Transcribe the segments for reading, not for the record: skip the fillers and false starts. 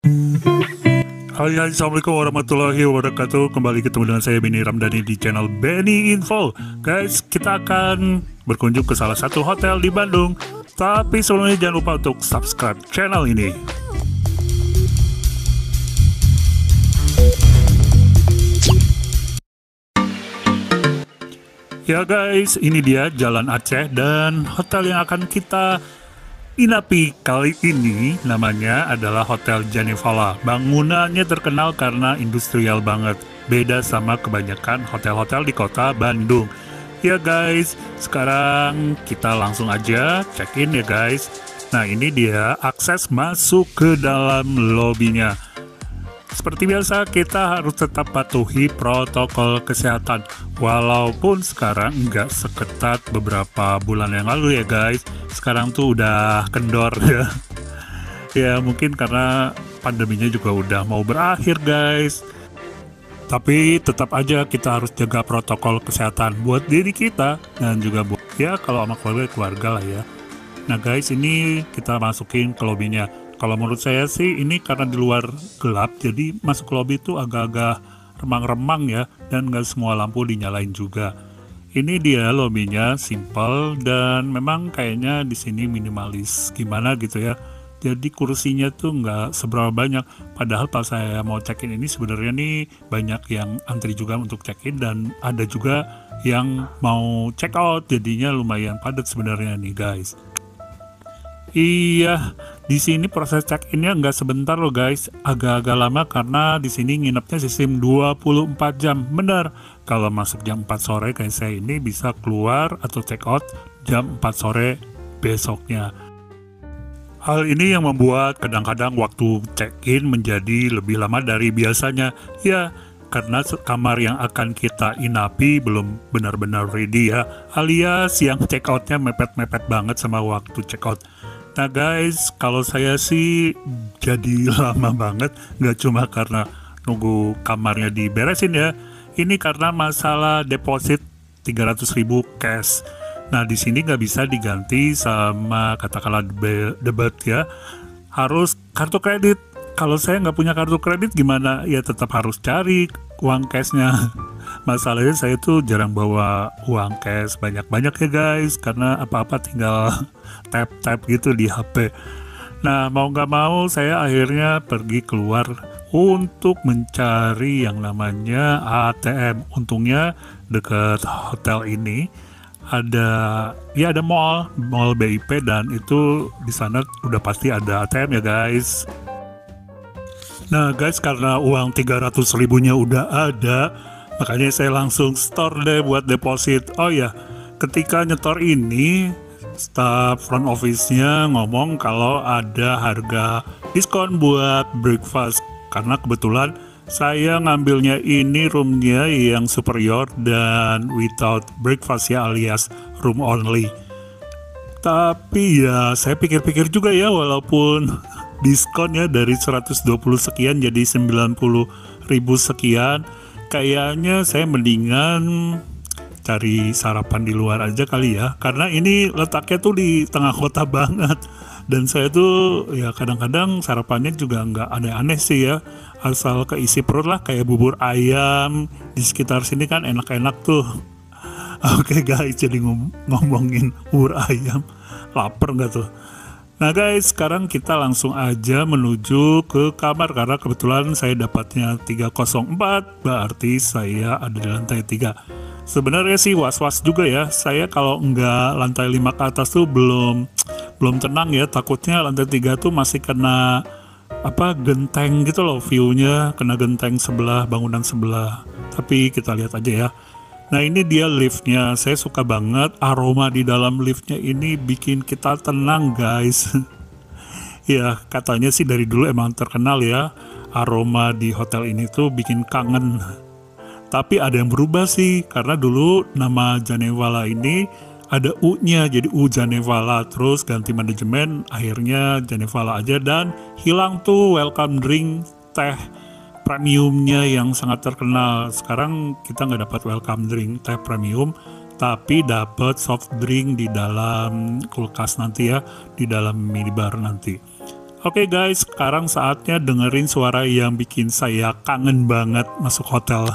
Hai, assalamualaikum warahmatullahi wabarakatuh. Kembali ketemu dengan saya Benny Ramdhani di channel Benny Info. Guys, kita akan berkunjung ke salah satu hotel di Bandung. Tapi sebelumnya jangan lupa untuk subscribe channel ini. Ya guys, ini dia Jalan Aceh dan hotel yang akan kita inapi kali ini namanya adalah Hotel Janevala. Bangunannya terkenal karena industrial banget, beda sama kebanyakan hotel-hotel di kota Bandung. Ya guys, sekarang kita langsung aja check-in ya guys. Nah ini dia akses masuk ke dalam lobinya. Seperti biasa, kita harus tetap patuhi protokol kesehatan. Walaupun sekarang nggak seketat beberapa bulan yang lalu ya guys. Sekarang tuh udah kendor ya. Ya mungkin karena pandeminya juga udah mau berakhir guys. Tapi tetap aja kita harus jaga protokol kesehatan buat diri kita. Dan juga buat ya kalau sama keluarga lah ya. Nah guys, ini kita masukin ke lobbynya. Kalau menurut saya sih ini karena di luar gelap, jadi masuk ke lobby itu agak-agak remang-remang ya, dan nggak semua lampu dinyalain juga. Ini dia lobbynya, simple dan memang kayaknya di sini minimalis gimana gitu ya. Jadi kursinya tuh nggak seberapa banyak. Padahal pas saya mau check-in ini sebenarnya nih banyak yang antri juga untuk check-in dan ada juga yang mau check out. Jadinya lumayan padat sebenarnya nih guys. Iya, di sini proses check-innya nggak sebentar loh guys, agak-agak lama karena di sini nginepnya sistem 24 jam. Bener, kalau masuk jam 4 sore kayak saya ini bisa keluar atau check out jam 4 sore besoknya. Hal ini yang membuat kadang-kadang waktu check-in menjadi lebih lama dari biasanya. Ya, karena kamar yang akan kita inapi belum benar-benar ready ya, alias yang check outnya mepet-mepet banget sama waktu check out. Nah guys, kalau saya sih jadi lama banget, nggak cuma karena nunggu kamarnya diberesin ya, ini karena masalah deposit 300.000 cash. Nah di sini nggak bisa diganti sama katakanlah debit ya, harus kartu kredit. Kalau saya nggak punya kartu kredit gimana? Ya tetap harus cari uang cashnya. Masalahnya saya tuh jarang bawa uang cash banyak-banyak ya guys, karena apa-apa tinggal tap-tap gitu di HP. Nah mau nggak mau saya akhirnya pergi keluar untuk mencari yang namanya ATM. Untungnya dekat hotel ini ada mall BIP dan itu di sana udah pasti ada ATM ya guys. Nah guys, karena uang 300.000-nya udah ada, makanya saya langsung store deh buat deposit. Oh ya, ketika nyetor ini, staff front office-nya ngomong kalau ada harga diskon buat breakfast. Karena kebetulan saya ngambilnya ini roomnya yang superior dan without breakfast ya, alias room only. Tapi ya saya pikir-pikir juga ya, walaupun diskon ya dari 120 sekian jadi 90.000 sekian, kayaknya saya mendingan cari sarapan di luar aja kali ya, karena ini letaknya tuh di tengah kota banget dan saya tuh ya kadang-kadang sarapannya juga nggak aneh-aneh sih ya, asal keisi perut lah, kayak bubur ayam di sekitar sini kan enak-enak tuh. Oke guys, jadi ngomongin bubur ayam, lapar nggak tuh? Nah guys, sekarang kita langsung aja menuju ke kamar karena kebetulan saya dapatnya 304, berarti saya ada di lantai 3. Sebenarnya sih was-was juga ya, saya kalau nggak lantai 5 ke atas tuh belum tenang ya, takutnya lantai 3 tuh masih kena genteng gitu loh, view-nya kena genteng sebelah, bangunan sebelah. Tapi kita lihat aja ya. Nah ini dia liftnya, saya suka banget aroma di dalam liftnya ini bikin kita tenang guys. Ya katanya sih dari dulu emang terkenal ya, aroma di hotel ini tuh bikin kangen. Tapi ada yang berubah sih, karena dulu nama Janevala ini ada U-nya, jadi U Janevala, terus ganti manajemen, akhirnya Janevala aja dan hilang tuh welcome drink teh premiumnya yang sangat terkenal. Sekarang kita nggak dapat welcome drink teh premium, tapi dapat soft drink di dalam kulkas nanti ya, di dalam minibar nanti. Oke guys, sekarang saatnya dengerin suara yang bikin saya kangen banget masuk hotel.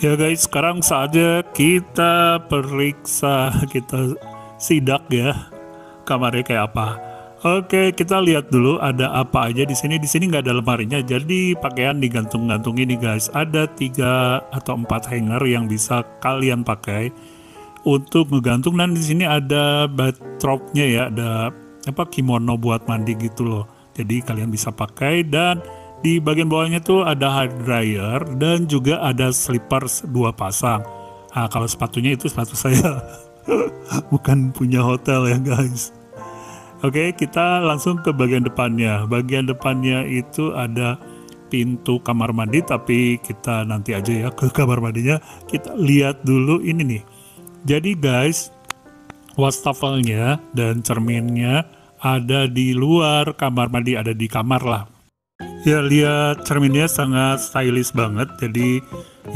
Ya guys, sekarang saatnya kita periksa, kita sidak ya kamarnya kayak apa. Oke, kita lihat dulu ada apa aja di sini. Di sini nggak ada lemarinya, jadi pakaian digantung-gantung ini guys. Ada 3 atau 4 hanger yang bisa kalian pakai untuk ngegantung. Dan di sini ada bathrobe-nya ya, ada apa kimono buat mandi gitu loh. Jadi kalian bisa pakai, dan di bagian bawahnya tuh ada hair dryer dan juga ada slippers 2 pasang. Nah, kalau sepatunya itu sepatu saya. Bukan punya hotel ya guys. Oke, kita langsung ke bagian depannya. Bagian depannya itu ada pintu kamar mandi, tapi kita nanti aja ya ke kamar mandinya. Kita lihat dulu ini nih. Jadi guys, wastafelnya dan cerminnya ada di luar kamar mandi, ada di kamar lah. Ya, lihat cerminnya sangat stylish banget. Jadi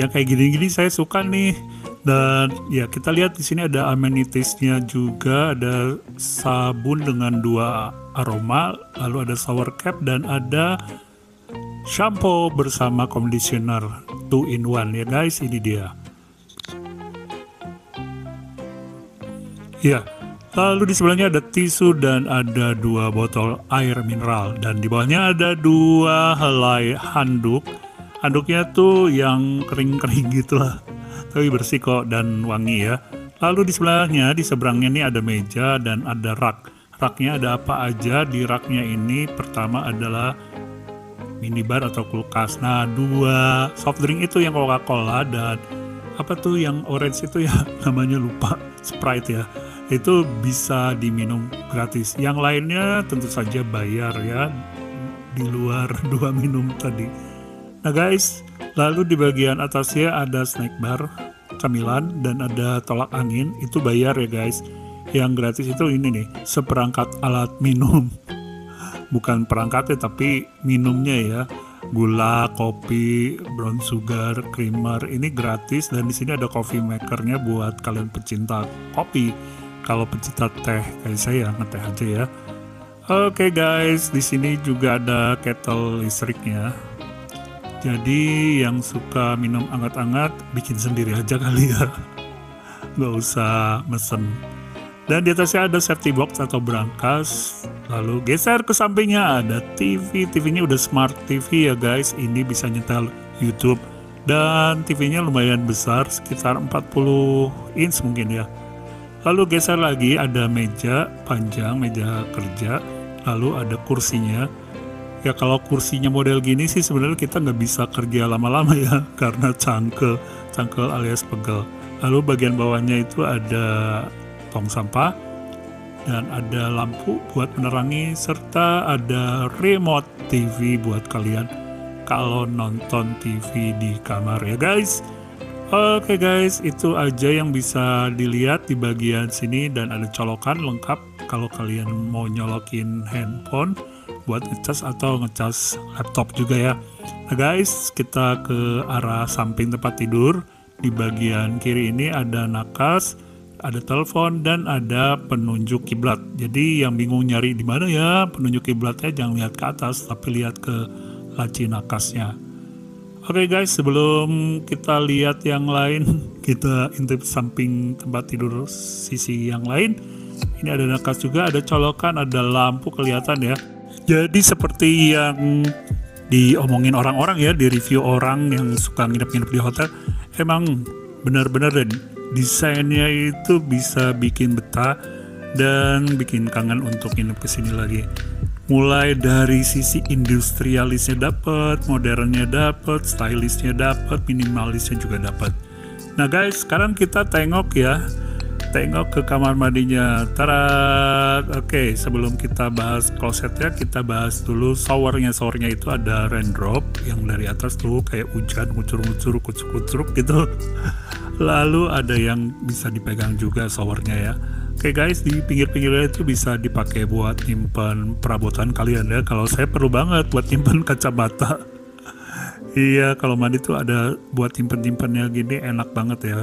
yang kayak gini-gini saya suka nih. Dan ya kita lihat di sini ada amenitiesnya juga, ada sabun dengan 2 aroma, lalu ada shower cap dan ada shampoo bersama conditioner 2 in 1 ya guys, ini dia. Ya. Lalu di sebelahnya ada tisu dan ada 2 botol air mineral, dan di bawahnya ada 2 helai handuk. Handuknya tuh yang kering-kering gitu lah, tapi bersih kok dan wangi ya. Lalu di sebelahnya, di seberangnya nih ada meja dan ada rak. Raknya ada apa aja di raknya ini? Pertama adalah minibar atau kulkas. Nah, 2 soft drink itu yang Coca-Cola dan apa tuh yang orange itu ya, namanya lupa, Sprite ya. Itu bisa diminum gratis. Yang lainnya tentu saja bayar ya, di luar 2 minum tadi. Nah guys, lalu di bagian atasnya ada snack bar, camilan, dan ada tolak angin. Itu bayar ya guys. Yang gratis itu ini nih, seperangkat alat minum. Bukan perangkatnya tapi minumnya ya. Gula, kopi, brown sugar, creamer, ini gratis. Dan di sini ada coffee makernya buat kalian pecinta kopi. Kalau pecinta teh kayak saya ngeteh aja ya. Oke guys, di sini juga ada kettle listriknya. Jadi yang suka minum hangat-hangat bikin sendiri aja kali ya. Nggak usah mesen. Dan di atasnya ada safety box atau brankas. Lalu geser ke sampingnya ada TV. TV-nya udah smart TV ya guys. Ini bisa nyetel YouTube. Dan TV-nya lumayan besar, sekitar 40 inch mungkin ya. Lalu geser lagi ada meja panjang, meja kerja. Lalu ada kursinya. Ya kalau kursinya model gini sih sebenarnya kita nggak bisa kerja lama-lama ya, karena cangkel alias pegel. Lalu bagian bawahnya itu ada tong sampah dan ada lampu buat menerangi, serta ada remote TV buat kalian kalau nonton TV di kamar ya guys. Oke guys, itu aja yang bisa dilihat di bagian sini, dan ada colokan lengkap kalau kalian mau nyolokin handphone buat ngecas atau ngecas laptop juga ya. Nah guys, kita ke arah samping tempat tidur. Di bagian kiri ini ada nakas, ada telepon, dan ada penunjuk kiblat. Jadi yang bingung nyari di mana ya penunjuk kiblatnya, jangan lihat ke atas tapi lihat ke laci nakasnya. Oke guys, sebelum kita lihat yang lain, kita intip samping tempat tidur sisi yang lain. Ini ada nakas juga, ada colokan, ada lampu kelihatan ya. Jadi seperti yang diomongin orang-orang ya, di review orang yang suka nginep-nginep di hotel, emang benar-benar desainnya itu bisa bikin betah dan bikin kangen untuk nginep kesini lagi. Mulai dari sisi industrialisnya dapat, modernnya dapat, stylishnya dapat, minimalisnya juga dapat. Nah guys, sekarang kita tengok ya tengok ke kamar mandinya. Tara. Oke, sebelum kita bahas klosetnya, kita bahas dulu showernya. Showernya itu ada raindrop yang dari atas tuh kayak hujan, ngucur-ngucur, kucuk-kucuk gitu. Lalu ada yang bisa dipegang juga showernya ya. Oke guys, di pinggir-pinggirnya itu bisa dipakai buat nyimpen perabotan kalian ya. Kalau saya perlu banget buat nyimpen kacamata. Iya, kalau mandi tuh ada buat nyimpen-nyimpennya gini, enak banget ya.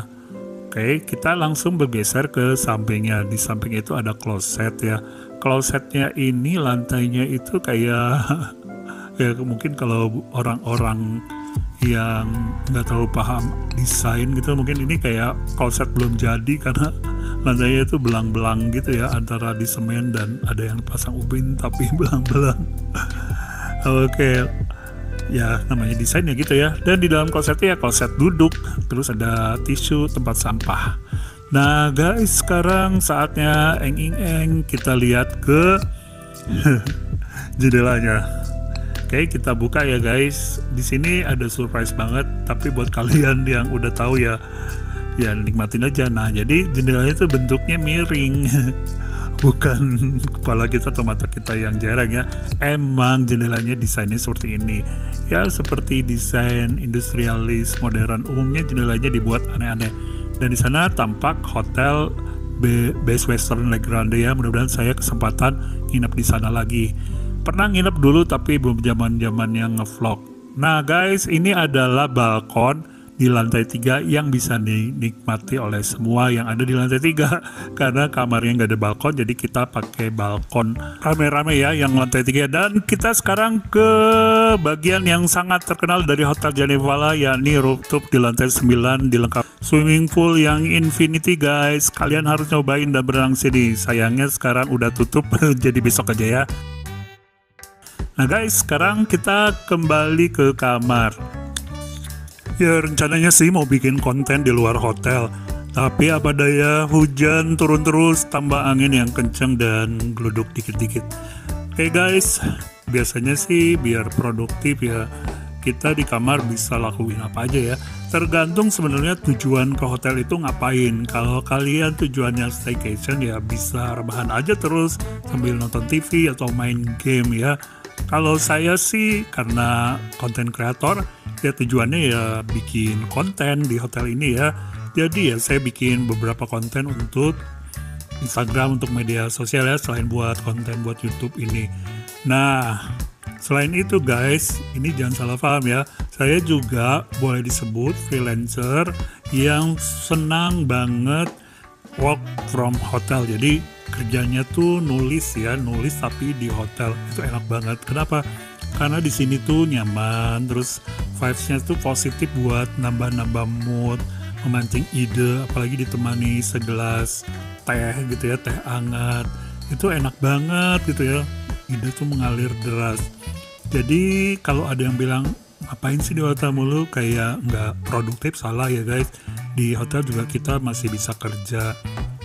Oke, kita langsung bergeser ke sampingnya. Di samping itu ada kloset ya. Klosetnya ini lantainya itu kayak ya mungkin kalau orang-orang yang nggak terlalu paham desain gitu, mungkin ini kayak kloset belum jadi karena lantainya itu belang-belang gitu ya, antara di semen dan ada yang pasang ubin tapi belang-belang. Oke. Ya namanya desain ya gitu ya. Dan di dalam klosetnya ya kloset duduk, terus ada tisu, tempat sampah. Nah guys, sekarang saatnya eng kita lihat ke jendelanya. Oke, kita buka ya guys. Di sini ada surprise banget, tapi buat kalian yang udah tahu ya nikmatin aja. Nah jadi jendelanya itu bentuknya miring. Bukan kepala kita atau mata kita yang jarang ya. Emang jendelanya desainnya seperti ini ya, seperti desain industrialis modern. Umumnya jendelanya dibuat aneh-aneh. Dan di sana tampak hotel Best Western Le Grande ya. Mudah-mudahan saya kesempatan nginep di sana lagi. Pernah nginep dulu tapi belum zaman-zaman yang ngevlog. Nah guys, ini adalah balkon di lantai 3 yang bisa dinikmati oleh semua yang ada di lantai 3 karena kamarnya nggak ada balkon, jadi kita pakai balkon rame-rame ya yang lantai 3. Dan kita sekarang ke bagian yang sangat terkenal dari Hotel Genevala, yakni rooftop di lantai 9 dilengkapi swimming pool yang infinity guys. Kalian harus nyobain dan berenang sini. Sayangnya sekarang udah tutup jadi besok aja ya. Nah guys, sekarang kita kembali ke kamar. Ya rencananya sih mau bikin konten di luar hotel, tapi apa daya hujan turun terus, tambah angin yang kenceng dan geluduk dikit-dikit. Oke guys, biasanya sih biar produktif ya kita di kamar bisa lakuin apa aja ya. Tergantung sebenarnya tujuan ke hotel itu ngapain. Kalau kalian tujuannya staycation ya bisa rebahan aja terus sambil nonton TV atau main game ya. Kalau saya sih karena konten kreator ya tujuannya ya bikin konten di hotel ini ya. Jadi ya saya bikin beberapa konten untuk Instagram, untuk media sosial ya, selain buat konten buat YouTube ini. Nah, selain itu guys, ini jangan salah paham ya, saya juga boleh disebut freelancer yang senang banget work from hotel. Jadi kerjanya tuh nulis ya, nulis tapi di hotel itu enak banget. Kenapa? Karena di sini tuh nyaman, terus vibes-nya tuh positif buat nambah-nambah mood, memancing ide, apalagi ditemani segelas teh gitu ya, teh hangat. Itu enak banget gitu ya. Ide tuh mengalir deras. Jadi kalau ada yang bilang ngapain sih di hotel mulu, kayak nggak produktif, salah ya guys. Di hotel juga kita masih bisa kerja.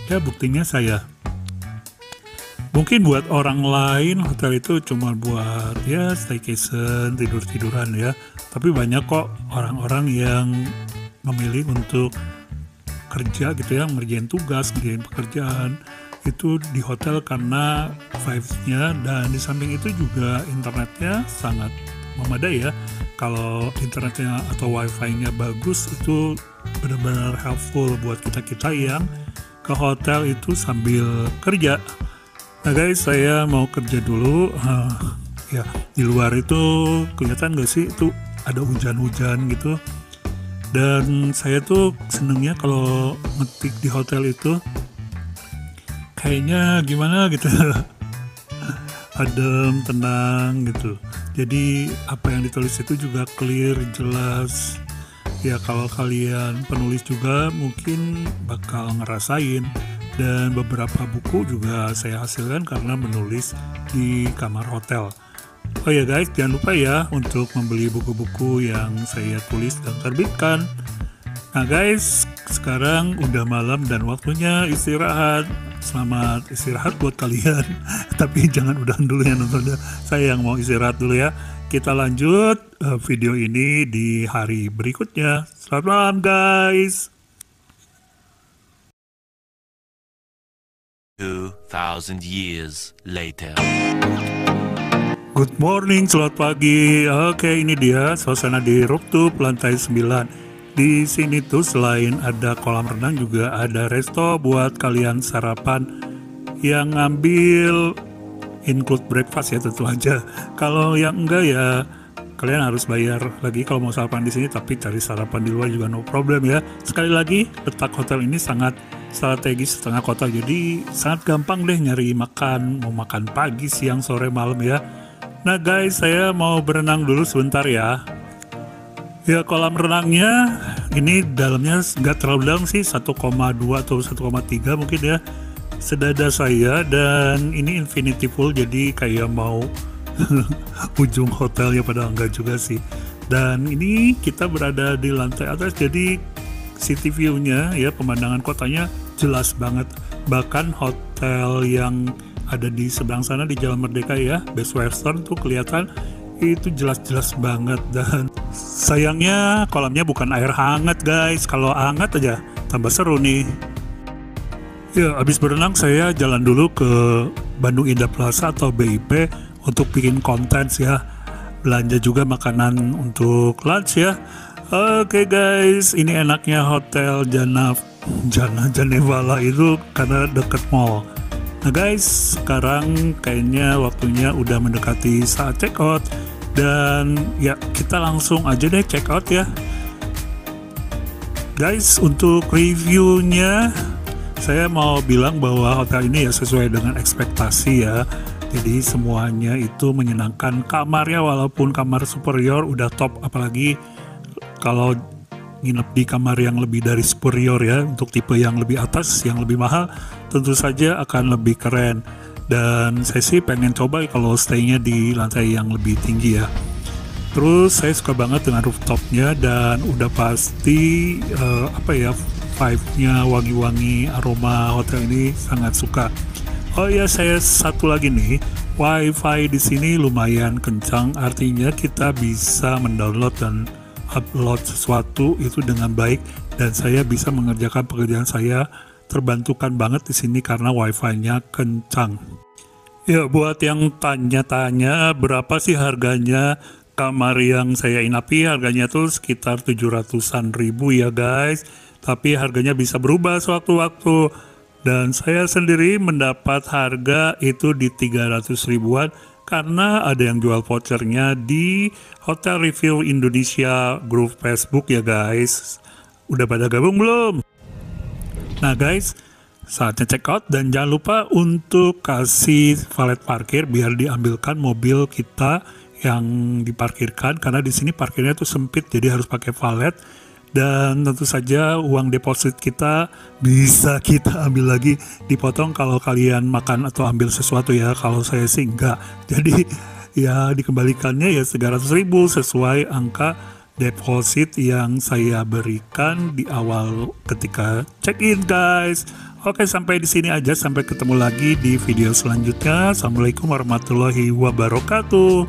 Ya buktinya saya. Mungkin buat orang lain hotel itu cuma buat ya staycation, tidur-tiduran ya. Tapi banyak kok orang-orang yang memilih untuk kerja gitu ya, ngerjain tugas, ngerjain pekerjaan itu di hotel karena vibes-nya. Dan di samping itu juga internetnya sangat memadai ya. Kalau internetnya atau wifi-nya bagus itu benar-benar helpful buat kita-kita yang ke hotel itu sambil kerja. Nah guys, saya mau kerja dulu. Ya di luar itu kelihatan gak sih itu ada hujan-hujan gitu. Dan saya tuh senengnya kalau ngetik di hotel itu kayaknya gimana gitu. Adem, tenang gitu. Jadi apa yang ditulis itu juga clear, jelas. Ya kalau kalian penulis juga mungkin bakal ngerasain. Dan beberapa buku juga saya hasilkan karena menulis di kamar hotel. Oh ya guys, jangan lupa ya untuk membeli buku-buku yang saya tulis dan terbitkan. Nah guys, sekarang udah malam dan waktunya istirahat. Selamat istirahat buat kalian. Tapi jangan udahan dulu ya nontonnya. Saya yang mau istirahat dulu ya. Kita lanjut video ini di hari berikutnya. Selamat malam guys. 2,000 years later. Good morning, selamat pagi. Oke, ini dia suasana di rooftop lantai 9. Di sini tuh selain ada kolam renang juga ada resto buat kalian sarapan yang ngambil include breakfast ya tentu aja. Kalau yang enggak ya kalian harus bayar lagi kalau mau sarapan di sini, tapi cari sarapan di luar juga no problem ya. Sekali lagi, letak hotel ini sangat strategis tengah kota, jadi sangat gampang deh nyari makan, mau makan pagi, siang, sore, malam ya. Nah guys, saya mau berenang dulu sebentar ya. Ya, kolam renangnya ini dalamnya nggak terlalu dalam sih, 1,2 atau 1,3 mungkin ya, sedada saya. Dan ini infinity pool, jadi kayak mau ujung hotelnya, padahal enggak juga sih. Dan ini kita berada di lantai atas, jadi city view-nya ya, pemandangan kotanya jelas banget. Bahkan hotel yang ada di seberang sana di Jalan Merdeka ya, Best Western tuh kelihatan itu jelas-jelas banget. Dan sayangnya kolamnya bukan air hangat guys, kalau hangat aja tambah seru nih. Ya, abis berenang saya jalan dulu ke Bandung Indah Plaza atau BIP untuk bikin konten ya, belanja juga makanan untuk lunch ya. Oke guys, ini enaknya hotel Janevala itu karena deket mall. Nah guys, sekarang kayaknya waktunya udah mendekati saat check out, dan ya kita langsung aja deh check out ya. Guys, untuk reviewnya saya mau bilang bahwa hotel ini ya sesuai dengan ekspektasi ya. Jadi semuanya itu menyenangkan. Kamarnya walaupun kamar superior udah top, apalagi kalau nginep di kamar yang lebih dari superior ya, untuk tipe yang lebih atas, yang lebih mahal, tentu saja akan lebih keren. Dan saya sih pengen coba kalau stay-nya di lantai yang lebih tinggi ya. Terus saya suka banget dengan rooftopnya, dan udah pasti vibe-nya wangi-wangi, aroma hotel ini sangat suka. Oh ya, saya satu lagi nih, wifi di sini lumayan kencang, artinya kita bisa mendownload dan upload sesuatu itu dengan baik, dan saya bisa mengerjakan pekerjaan saya terbantukan banget di sini karena wifi-nya kencang. Ya, buat yang tanya-tanya berapa sih harganya kamar yang saya inapi, harganya tuh sekitar 700-an ribu ya guys, tapi harganya bisa berubah sewaktu-waktu. Dan saya sendiri mendapat harga itu di 300 ribuan karena ada yang jual vouchernya di Hotel Review Indonesia grup Facebook ya guys. Udah pada gabung belum? Nah guys, saatnya check out, dan jangan lupa untuk kasih valet parkir biar diambilkan mobil kita yang diparkirkan, karena di sini parkirnya tuh sempit, jadi harus pakai valet. Dan tentu saja uang deposit kita bisa kita ambil lagi, dipotong kalau kalian makan atau ambil sesuatu ya. Kalau saya sih enggak, jadi ya dikembalikannya ya 300 ribu sesuai angka deposit yang saya berikan di awal ketika check in guys. Oke, sampai di sini aja, sampai ketemu lagi di video selanjutnya. Assalamualaikum warahmatullahi wabarakatuh.